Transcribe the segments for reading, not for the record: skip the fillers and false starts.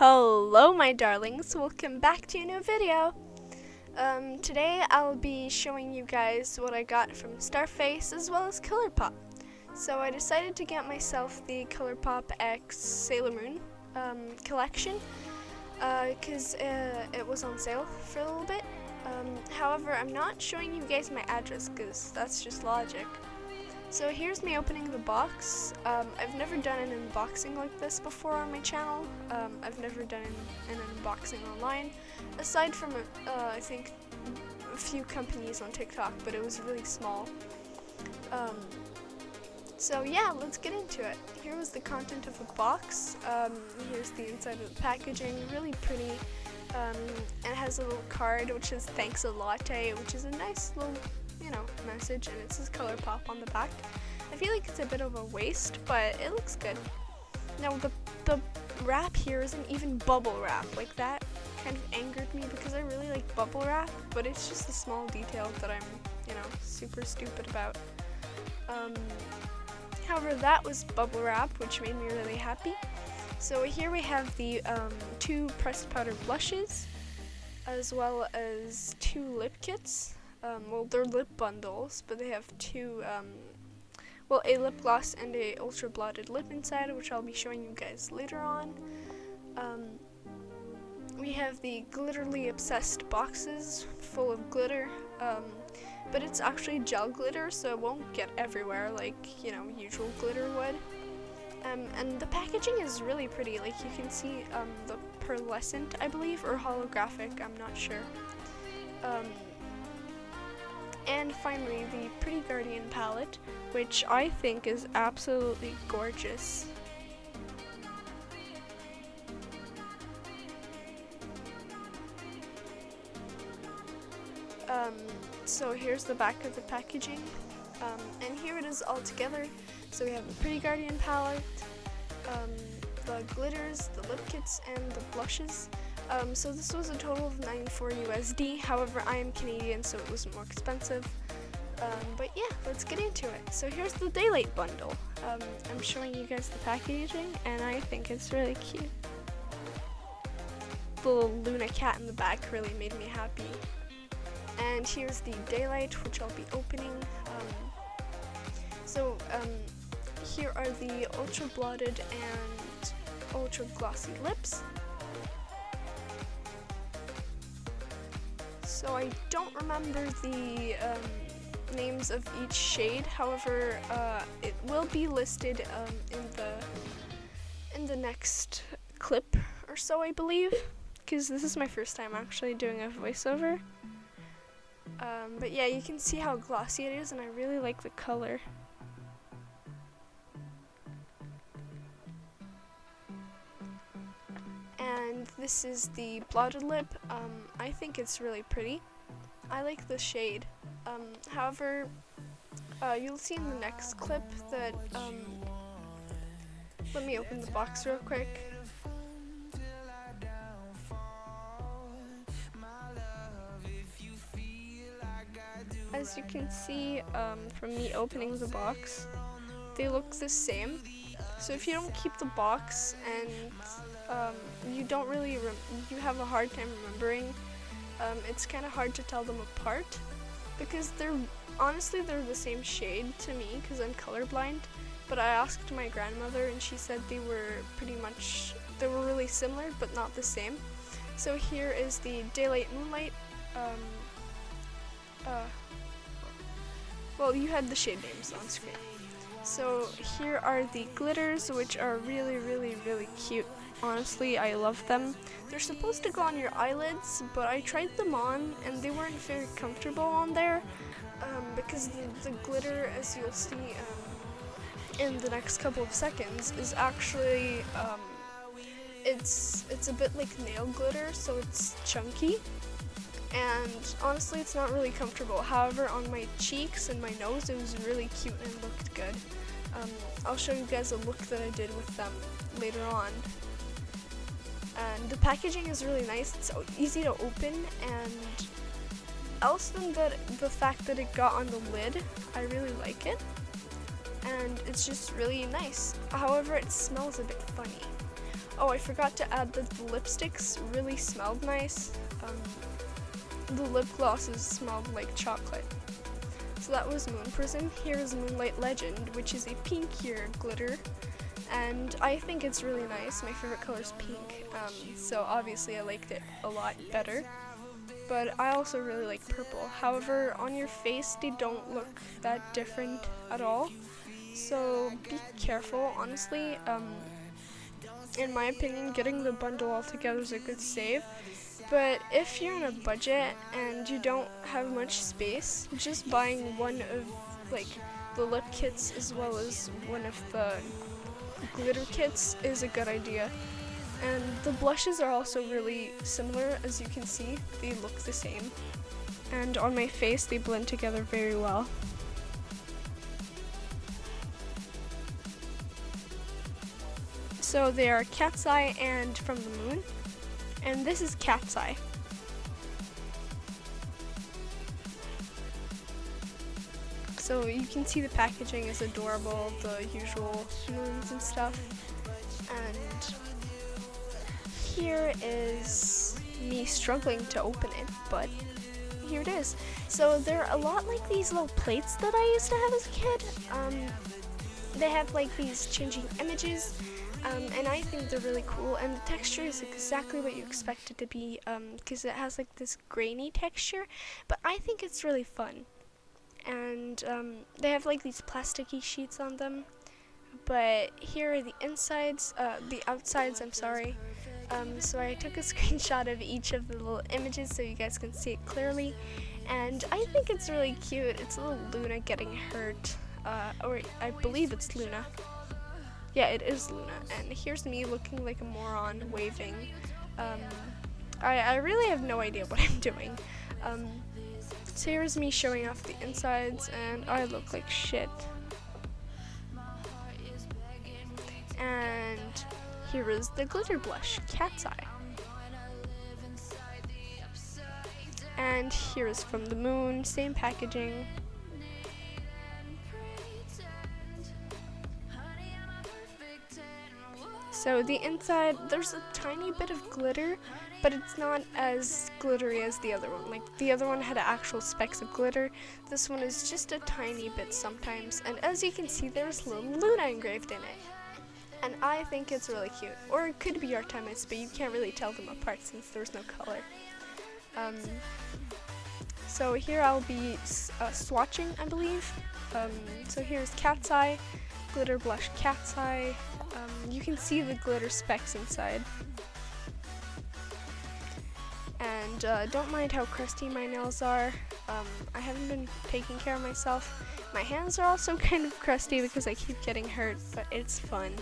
Hello my darlings, welcome back to a new video. Today I'll be showing you guys what I got from Starface as well as Colourpop. So I decided to get myself the Colourpop X Sailor Moon collection because it was on sale for a little bit. However, I'm not showing you guys my address because that's just logic. So here's me opening the box. I've never done an unboxing like this before on my channel. I've never done an unboxing online, aside from I think a few companies on TikTok, but it was really small. So yeah, let's get into it. Here was the content of the box. Here's the inside of the packaging, really pretty. It has a little card which is "Thanks a Latte," which is a nice little message, and it says Colourpop on the back. I feel like it's a bit of a waste, but it looks good. Now the wrap here isn't even bubble wrap. Like, that kind of angered me because I really like bubble wrap, but it's just a small detail that I'm, super stupid about. However, that was bubble wrap, which made me really happy. So here we have the 2 pressed powder blushes, as well as 2 lip kits. Well, they're lip bundles, but they have 2, a lip gloss and a ultra blotted lip inside, which I'll be showing you guys later on. We have the glitterly obsessed boxes full of glitter, but it's actually gel glitter, so it won't get everywhere like, usual glitter would. And the packaging is really pretty. Like, you can see the pearlescent, I believe, or holographic, I'm not sure. And finally, the Pretty Guardian palette, which I think is absolutely gorgeous. So here's the back of the packaging, and here it is all together. So we have the Pretty Guardian palette, the glitters, the lip kits, and the blushes. So this was a total of $94 USD. However, I am Canadian, so it was more expensive. But yeah, let's get into it. So here's the Daylight bundle. I'm showing you guys the packaging, and I think it's really cute. The little Luna cat in the back really made me happy. And here's the Daylight, which I'll be opening. Here are the ultra blotted and ultra glossy lips. So I don't remember the names of each shade. However, it will be listed in the next clip or so, I believe, because this is my first time actually doing a voiceover. But yeah, you can see how glossy it is, and I really like the color. And this is the Blotted Lip. I think it's really pretty. I like the shade. However, you'll see in the next clip that, let me open the box real quick. As you can see from me opening the box, they look the same. So if you don't keep the box and you don't really you have a hard time remembering, it's kind of hard to tell them apart, because they're the same shade to me because I'm colorblind. But I asked my grandmother, and she said they were really similar but not the same. So here is the Daylight Moonlight. Well, you had the shade names on screen. So here are the glitters, which are really, really, really cute. Honestly, I love them. They're supposed to go on your eyelids, but I tried them on and they weren't very comfortable on there, because the glitter, as you'll see in the next couple of seconds, is actually it's a bit like nail glitter, so it's chunky. And honestly, it's not really comfortable. However, on my cheeks and my nose, it was really cute and looked good. I'll show you guys a look that I did with them later on. And the packaging is really nice. It's so easy to open, and else than the fact that it got on the lid, I really like it. And it's just really nice. However, it smells a bit funny. oh, I forgot to add that the lipsticks really smelled nice. The lip glosses smelled like chocolate. So that was Moon Prism. Here is Moonlight Legend, which is a pinkier glitter, and I think it's really nice. My favorite color is pink, so obviously I liked it a lot better. But I also really like purple. However, on your face, they don't look that different at all. So be careful, honestly. In my opinion, getting the bundle all together is a good save. But if you're on a budget and you don't have much space, just buying one of like the lip kits as well as one of the glitter kits is a good idea. And the blushes are also really similar, as you can see. They look the same. And on my face, they blend together very well. So they are Cat's Eye and From the Moon. And this is Cat's Eye. So you can see the packaging is adorable, the usual moons and stuff. And here is me struggling to open it, but here it is. So they're a lot like these little plates that I used to have as a kid. They have like these changing images, and I think they're really cool, and the texture is exactly what you expect it to be, because it has like this grainy texture, but I think it's really fun. And they have like these plasticky sheets on them, but here are the insides, the outsides, I'm sorry. So I took a screenshot of each of the little images so you guys can see it clearly, and I think it's really cute. It's a little Luna getting hurt, or I believe it's Luna. Yeah, it is Luna, and here's me looking like a moron waving. I really have no idea what I'm doing. So here's me showing off the insides, and I look like shit. And here is the glitter blush, Cat's Eye. And here is From the Moon, same packaging. So the inside, there's a tiny bit of glitter, but it's not as glittery as the other one. Like, the other one had actual specks of glitter. This one is just a tiny bit sometimes. And as you can see, there's little Luna engraved in it. And I think it's really cute. Or it could be Artemis, but you can't really tell them apart since there's no color. So here I'll be swatching, I believe. So here's Cat's Eye, glitter blush Cat's Eye. You can see the glitter specks inside. And don't mind how crusty my nails are. I haven't been taking care of myself. My hands are also kind of crusty because I keep getting hurt, but it's fun.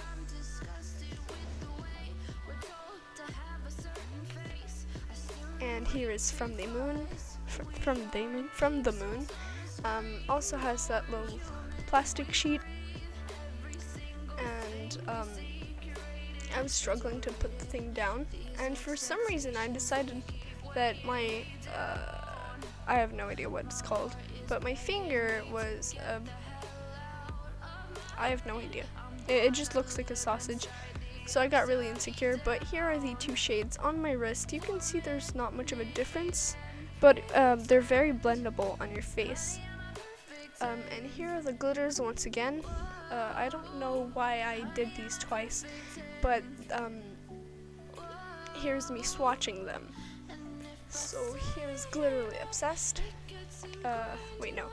And here is From the Moon. From the Moon. Also has that little plastic sheet. And I was struggling to put the thing down. And for some reason I decided that my, I have no idea what it's called, but my finger was, I have no idea. It just looks like a sausage. So I got really insecure, but here are the two shades on my wrist. You can see there's not much of a difference, but they're very blendable on your face. And here are the glitters once again. I don't know why I did these twice, but here's me swatching them. So here's Glitterly Obsessed. Wait, no.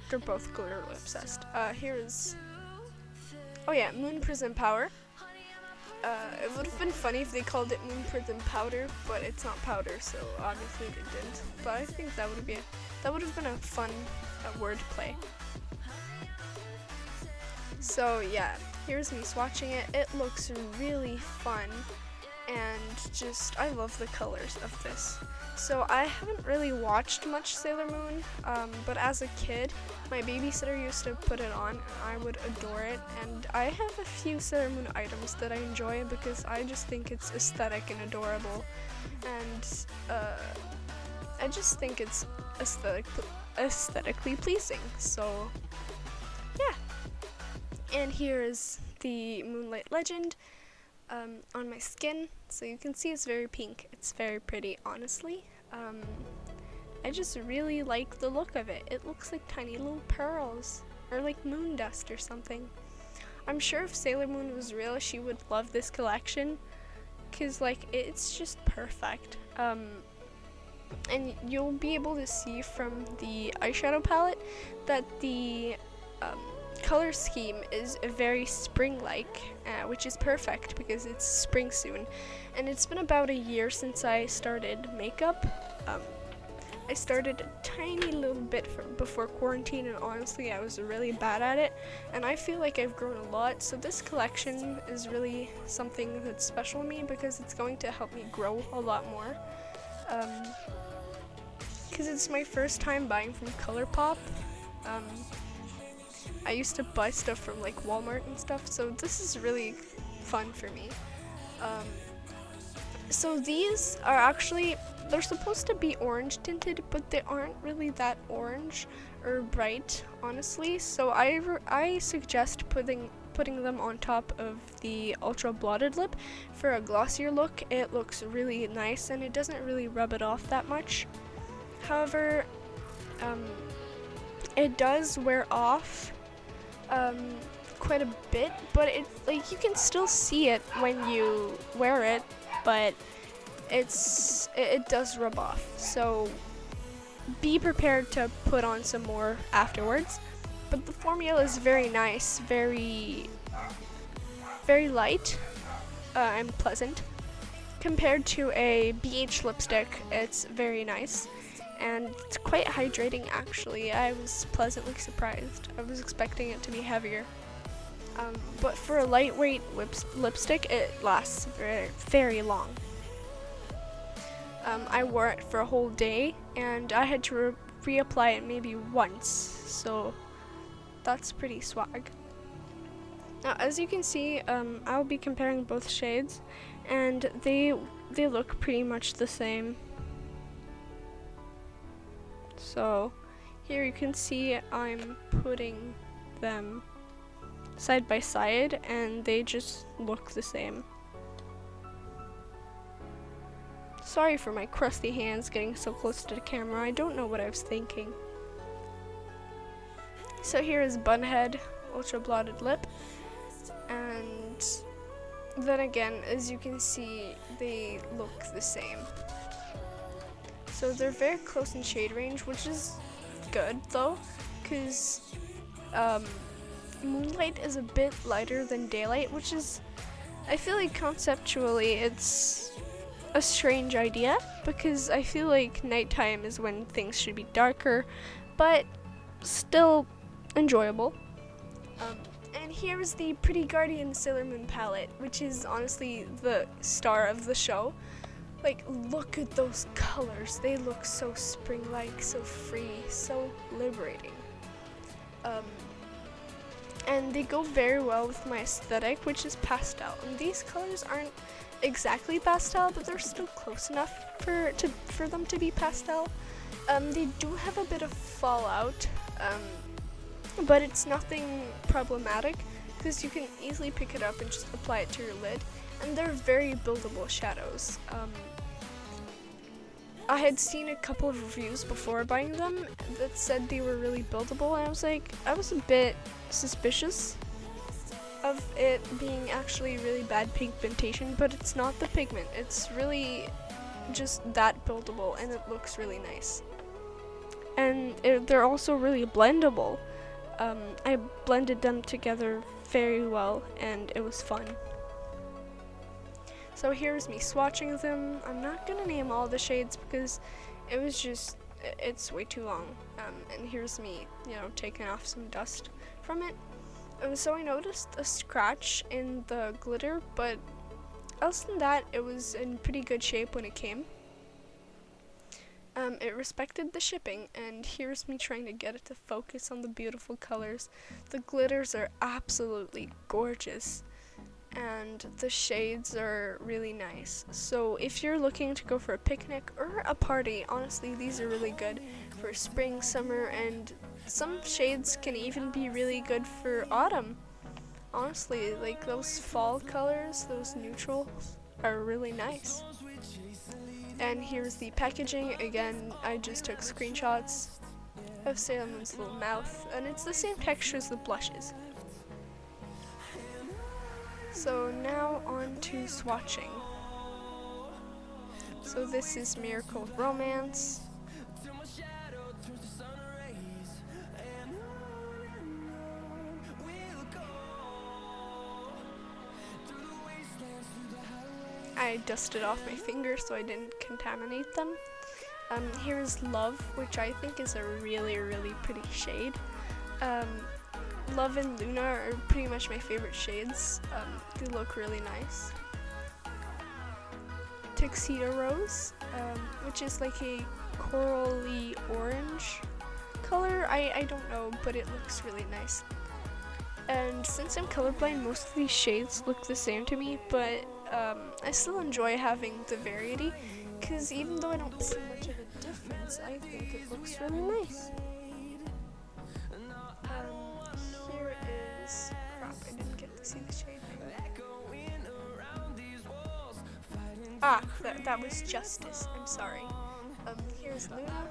They're both Glitterly Obsessed. Here's, oh yeah, Moon Prism Power. It would have been funny if they called it Moon Prism Powder, but it's not powder, so obviously they didn't. But I think that would have been a fun wordplay. So yeah, here's me swatching it. It looks really fun, and just, I love the colors of this. So I haven't really watched much Sailor Moon, but as a kid, my babysitter used to put it on, and I would adore it. And I have a few Sailor Moon items that I enjoy because I just think it's aesthetic and adorable, and I just think it's aesthetically pleasing. So yeah. And here is the Moonlight Legend. on my skin. So you can see it's very pink. It's very pretty, honestly. I just really like the look of it. It looks like tiny little pearls, or like moon dust or something. I'm sure if Sailor Moon was real, she would love this collection, cause like it's just perfect. And you'll be able to see from the eyeshadow palette that the color scheme is very spring-like, which is perfect because it's spring soon. And it's been about a year since I started makeup. I started a tiny little bit before quarantine, and honestly I was really bad at it, and I feel like I've grown a lot, so this collection is really something that's special to me because it's going to help me grow a lot more. Because it's my first time buying from Colourpop. I used to buy stuff from like Walmart and stuff, so this is really fun for me. So these are actually, they're supposed to be orange tinted, but they aren't really that orange or bright, honestly. So I suggest putting them on top of the Ultra Blotted Lip for a glossier look. It looks really nice and it doesn't really rub it off that much. However, it does wear off quite a bit, but it like you can still see it when you wear it, but it does rub off. So be prepared to put on some more afterwards. But the formula is very nice, very light and pleasant. Compared to a BH lipstick, it's very nice. And it's quite hydrating, actually. I was pleasantly surprised. I was expecting it to be heavier. But for a lightweight lipstick, it lasts very, very long. I wore it for a whole day, and I had to reapply it maybe once, so that's pretty swag. Now, as you can see, I'll be comparing both shades, and they look pretty much the same. So here you can see I'm putting them side by side and they just look the same. Sorry for my crusty hands getting so close to the camera. I don't know what I was thinking. So here is Bunhead Ultra Blotted Lip, and then again, as you can see, they look the same. So they're very close in shade range, which is good though, because Moonlight is a bit lighter than Daylight, which is, I feel like conceptually it's a strange idea, because I feel like nighttime is when things should be darker, but still enjoyable. And here's the Pretty Guardian Sailor Moon palette, which is honestly the star of the show. Like, look at those colors. They look so spring-like, so free, so liberating. And they go very well with my aesthetic, which is pastel. And these colors aren't exactly pastel, but they're still close enough for them to be pastel. They do have a bit of fallout, but it's nothing problematic, because you can easily pick it up and just apply it to your lid. And they're very buildable shadows. I had seen a couple of reviews before buying them that said they were really buildable, and I was a bit suspicious of it being actually really bad pigmentation, but it's not the pigment, it's really just that buildable, and it looks really nice. And they're also really blendable. I blended them together very well, and it was fun. So here's me swatching them. I'm not gonna name all the shades because it's way too long. And here's me, taking off some dust from it. So I noticed a scratch in the glitter, but else than that, it was in pretty good shape when it came. It respected the shipping, and here's me trying to get it to focus on the beautiful colors. The glitters are absolutely gorgeous, and the shades are really nice. So if you're looking to go for a picnic or a party, honestly, these are really good for spring, summer, and some shades can even be really good for autumn. honestly, like those fall colors, those neutrals, are really nice. And here's the packaging. Again, I just took screenshots of Sailor Moon's little mouth, and it's the same texture as the blushes. So now on to swatching. So this is Miracle Romance. I dusted off my fingers so I didn't contaminate them. Here's Love, which I think is a really, really pretty shade. Love and Luna are pretty much my favorite shades. They look really nice. Tuxedo Rose, which is like a corally orange color. I don't know, but it looks really nice. And since I'm colorblind, most of these shades look the same to me, but I still enjoy having the variety, because even though I don't see much of a difference, I think it looks really nice. Here is, crap, I didn't get to see the shade. Ah, that was Justice, I'm sorry. Here's Luna.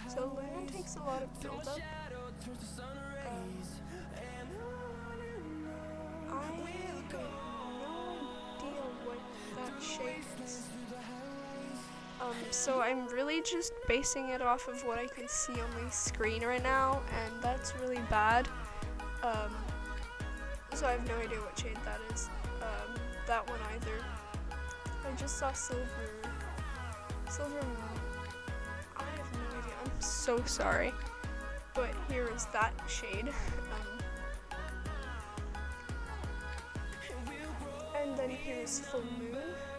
So Luna takes a lot of build-up. I have no idea what that shade is. So I'm really just basing it off of what I can see on my screen right now, and that's really bad. So I have no idea what shade that is. That one either. I just saw silver. I have no idea. I'm so sorry. But here is that shade. And then here's Full Moon.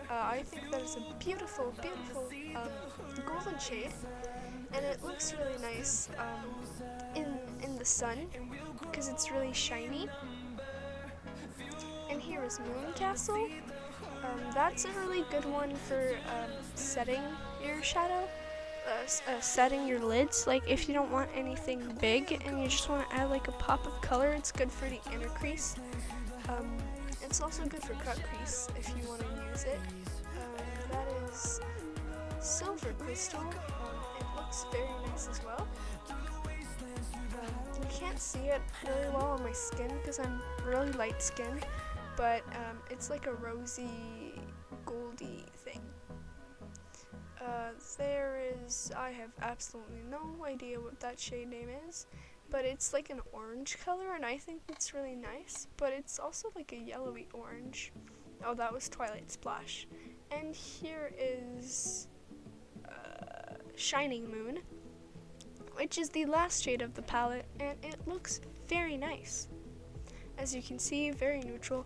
I think that is a beautiful, beautiful golden shade, and it looks really nice in the sun because it's really shiny. And here is Moon Castle. That's a really good one for setting your shadow, setting your lids. Like if you don't want anything big and you just want to add like a pop of color, it's good for the inner crease. It's also good for cut crease if you want to use it. That is Silver Crystal. It looks very nice as well. You can't see it really well on my skin because I'm really light skinned, but it's like a rosy, goldy thing. I have absolutely no idea what that shade name is, but it's like an orange color, and I think it's really nice, but it's also like a yellowy orange. Oh, that was Twilight Splash. And here is Shining Moon, which is the last shade of the palette, and it looks very nice. As you can see, very neutral,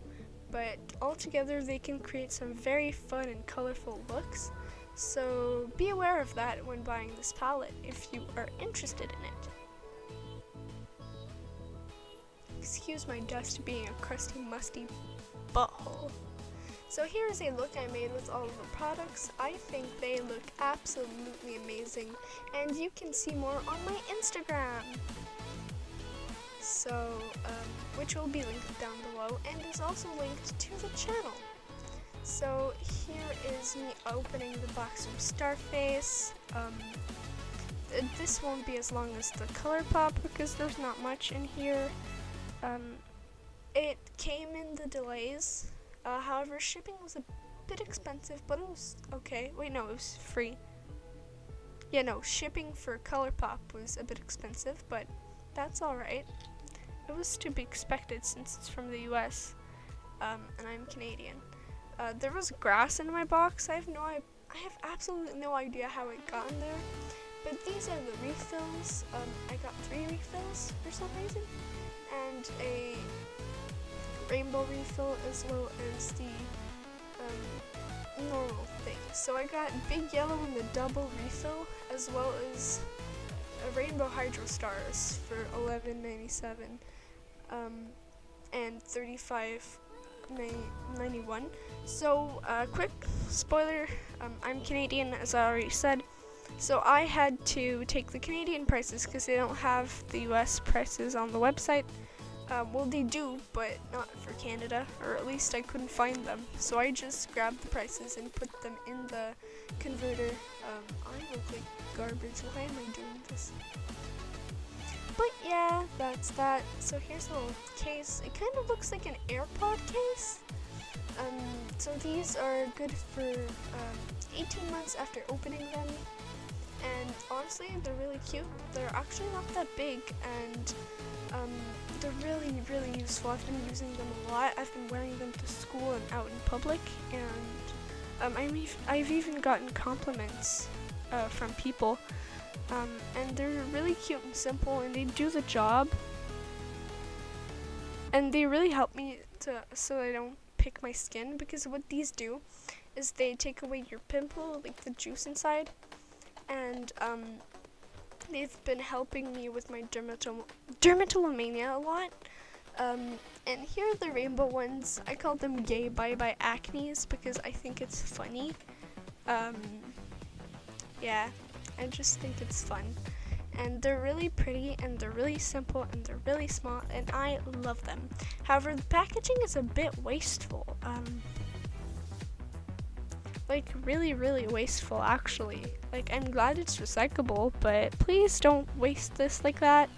but altogether they can create some very fun and colorful looks. So be aware of that when buying this palette if you are interested in it. Excuse my dust being a crusty, musty butthole. So here's a look I made with all of the products. I think they look absolutely amazing, and you can see more on my Instagram. So, which will be linked down below and is also linked to the channel. So here is me opening the box from Starface. This won't be as long as the Colourpop because there's not much in here. It came in the delays. However, shipping was a bit expensive, but it was okay. Wait, no, it was free. Yeah, no, shipping for Colourpop was a bit expensive, but that's alright. It was to be expected since it's from the US, and I'm Canadian. There was grass in my box. I have absolutely no idea how it got in there, but these are the refills. I got 3 refills for some reason, and a rainbow refill as well as the normal thing. So I got big yellow in the double refill as well as a rainbow hydro stars for $11.97 and 35 $8.91. So, quick spoiler, I'm Canadian, as I already said. So I had to take the Canadian prices because they don't have the US prices on the website. Well, they do, but not for Canada, or at least I couldn't find them. So I just grabbed the prices and put them in the converter. I look like garbage. Why am I doing this? But yeah, that's that. So here's a little case. It kind of looks like an AirPod case. So these are good for 18 months after opening them. And honestly, they're really cute. They're actually not that big, and they're really, really useful. I've been using them a lot. I've been wearing them to school and out in public, and I've even gotten compliments from people. And they're really cute and simple, and they do the job. And they really help me so I don't pick my skin, because what these do is they take away your pimple, like the juice inside. And they've been helping me with my dermatillomania a lot. And here are the rainbow ones. I call them Gay Bye Bye Acnes because I think it's funny. Yeah, I just think it's fun. And they're really pretty, and they're really simple, and they're really small, and I love them. However, the packaging is a bit wasteful. Like really, really wasteful, actually. Like, I'm glad it's recyclable, but please don't waste this like that.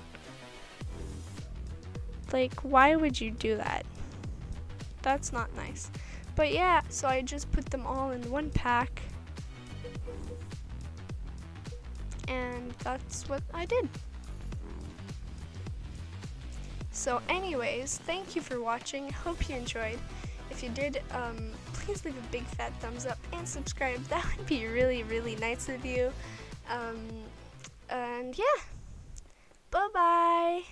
Like, why would you do that? That's not nice. But yeah, so I just put them all in one pack. And that's what I did. So anyways, thank you for watching. Hope you enjoyed. If you did, please leave a big fat thumbs up and subscribe. That would be really, really nice of you. And yeah, bye-bye.